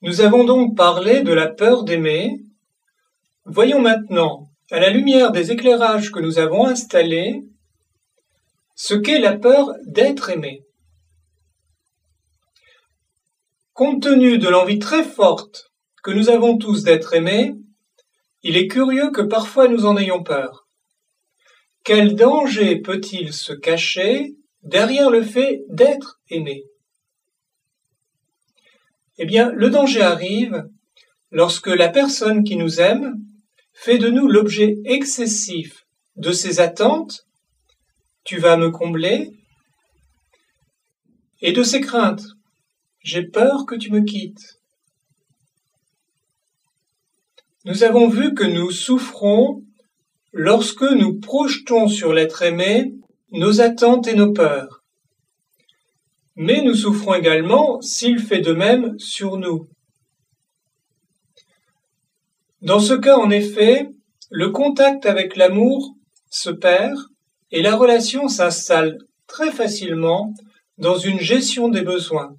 Nous avons donc parlé de la peur d'aimer. Voyons maintenant, à la lumière des éclairages que nous avons installés, ce qu'est la peur d'être aimé. Compte tenu de l'envie très forte que nous avons tous d'être aimés, il est curieux que parfois nous en ayons peur. Quel danger peut-il se cacher derrière le fait d'être aimé ? Eh bien, le danger arrive lorsque la personne qui nous aime fait de nous l'objet excessif de ses attentes, tu vas me combler, et de ses craintes, j'ai peur que tu me quittes. Nous avons vu que nous souffrons lorsque nous projetons sur l'être aimé nos attentes et nos peurs. Mais nous souffrons également s'il fait de même sur nous. Dans ce cas, en effet, le contact avec l'amour se perd et la relation s'installe très facilement dans une gestion des besoins.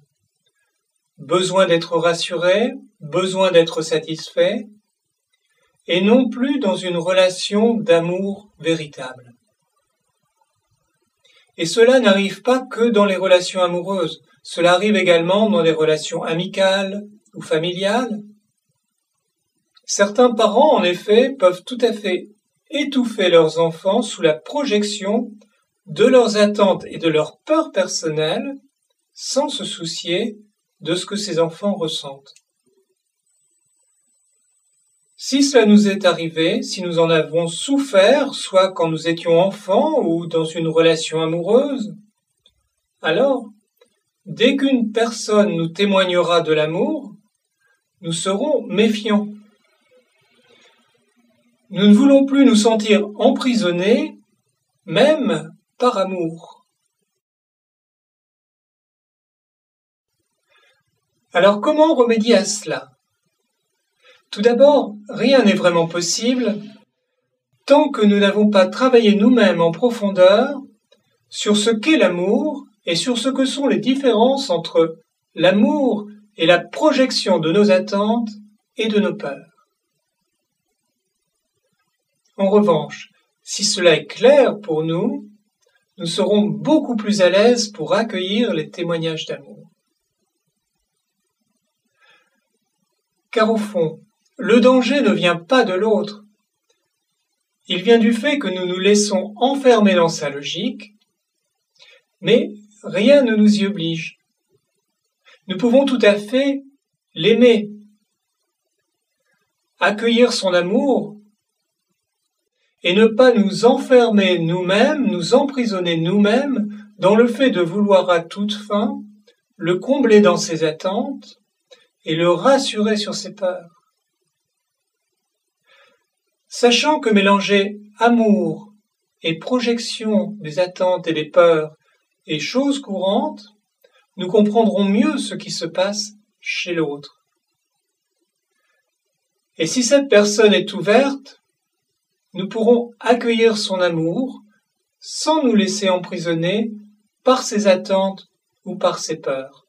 Besoin d'être rassuré, besoin d'être satisfait, et non plus dans une relation d'amour véritable. Et cela n'arrive pas que dans les relations amoureuses, cela arrive également dans les relations amicales ou familiales. Certains parents, en effet, peuvent tout à fait étouffer leurs enfants sous la projection de leurs attentes et de leurs peurs personnelles, sans se soucier de ce que ces enfants ressentent. Si cela nous est arrivé, si nous en avons souffert, soit quand nous étions enfants ou dans une relation amoureuse, alors, dès qu'une personne nous témoignera de l'amour, nous serons méfiants. Nous ne voulons plus nous sentir emprisonnés, même par amour. Alors comment remédier à cela ? Tout d'abord, rien n'est vraiment possible tant que nous n'avons pas travaillé nous-mêmes en profondeur sur ce qu'est l'amour et sur ce que sont les différences entre l'amour et la projection de nos attentes et de nos peurs. En revanche, si cela est clair pour nous, nous serons beaucoup plus à l'aise pour accueillir les témoignages d'amour. Car au fond, le danger ne vient pas de l'autre. Il vient du fait que nous nous laissons enfermer dans sa logique, mais rien ne nous y oblige. Nous pouvons tout à fait l'aimer, accueillir son amour et ne pas nous enfermer nous-mêmes, nous emprisonner nous-mêmes dans le fait de vouloir à toute fin le combler dans ses attentes et le rassurer sur ses peurs. Sachant que mélanger amour et projection des attentes et des peurs est chose courante, nous comprendrons mieux ce qui se passe chez l'autre. Et si cette personne est ouverte, nous pourrons accueillir son amour sans nous laisser emprisonner par ses attentes ou par ses peurs.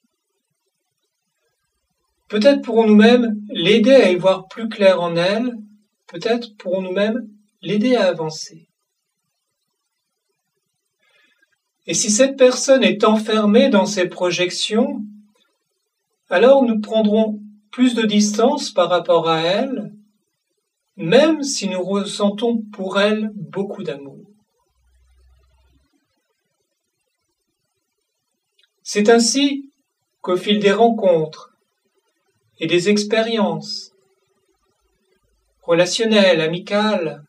Peut-être pourrons-nous même l'aider à y voir plus clair en elle. Peut-être pourrons-nous même l'aider à avancer. Et si cette personne est enfermée dans ses projections, alors nous prendrons plus de distance par rapport à elle, même si nous ressentons pour elle beaucoup d'amour. C'est ainsi qu'au fil des rencontres et des expériences, relationnelle, amicale,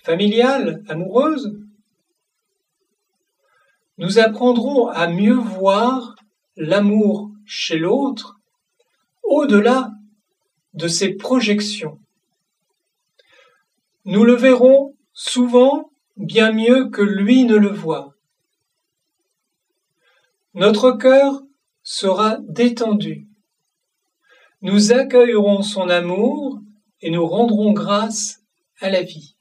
familiale, amoureuse, nous apprendrons à mieux voir l'amour chez l'autre au-delà de ses projections. Nous le verrons souvent bien mieux que lui ne le voit. Notre cœur sera détendu. Nous accueillerons son amour et nous rendrons grâce à la vie.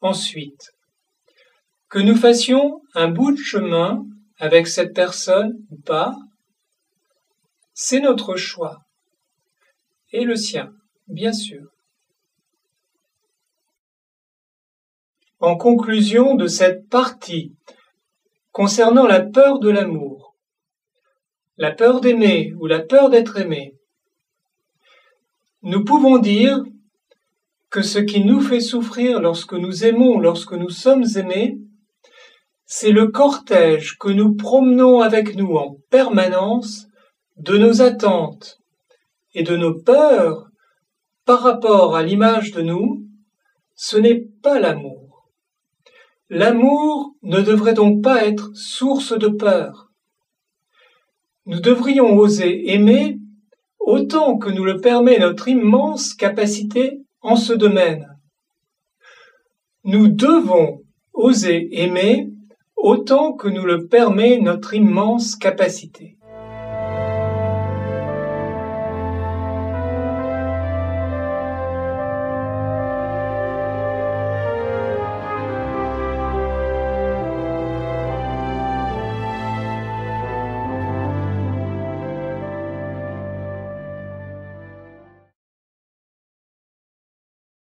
Ensuite, que nous fassions un bout de chemin avec cette personne ou pas, c'est notre choix. Et le sien, bien sûr. En conclusion de cette partie concernant la peur de l'amour, la peur d'aimer ou la peur d'être aimé, nous pouvons dire que ce qui nous fait souffrir lorsque nous aimons, lorsque nous sommes aimés, c'est le cortège que nous promenons avec nous en permanence de nos attentes et de nos peurs par rapport à l'image de nous. Ce n'est pas l'amour. L'amour ne devrait donc pas être source de peur. Nous devrions oser aimer autant que nous le permet notre immense capacité en ce domaine. Nous devons oser aimer autant que nous le permet notre immense capacité.